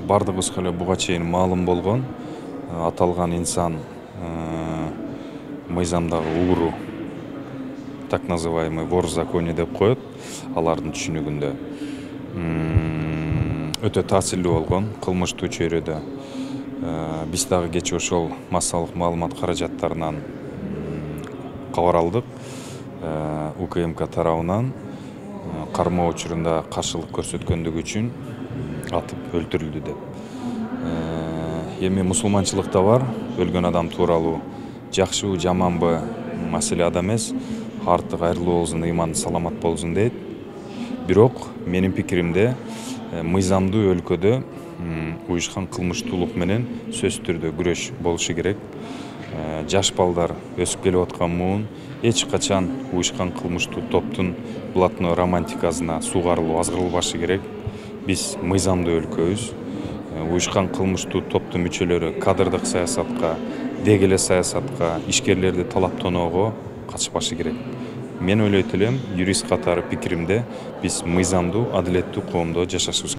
Бардыгыбызга эле буга чейин маалым болгон, аталган инсан мыйзамдагы ууру, так называемый вор в законе деп коет, алардын түшүнүгүндө. Өтө таасирлүү болгон кылмыштуу чөйрөдө. Биз дагы кечээ ошол массалык маалымат каражаттарынан кабар алдык. УКМК тарабынан кармоо учурунда каршылык көрсөткөндүгү үчүн атып өлтүрүлдү деп. Эми мусулманчылыкта бар, өлгөн адам тууралуу жакшыбы жаманбы маселе ада эмес, арты кайрылуу болсун, ыйманы саламат болсун дейт. Бирок менин пикиримде мыйзамдуу өлкөдө уюшкан кылмыштуулук менен сөзсүз түрдө күрөш болушу керек. Жаш балдар өсүп келип аткан муун эч качан уюшкан кылмыштуу топтун блатной романтикасына сугарылуу азгырылбашы керек. Биз мыйзамдуу өлкөбүз. Уюшкан кылмыштуу топтун мүчөлөрү кадрдык саясатка, деги эле саясатка, ишкерлерди талаптоноого катышпашы керек. Мен ойлойт элем, юрист катары пикиримде, биз мыйзамдуу, адилеттүү коомдо жашашыбыз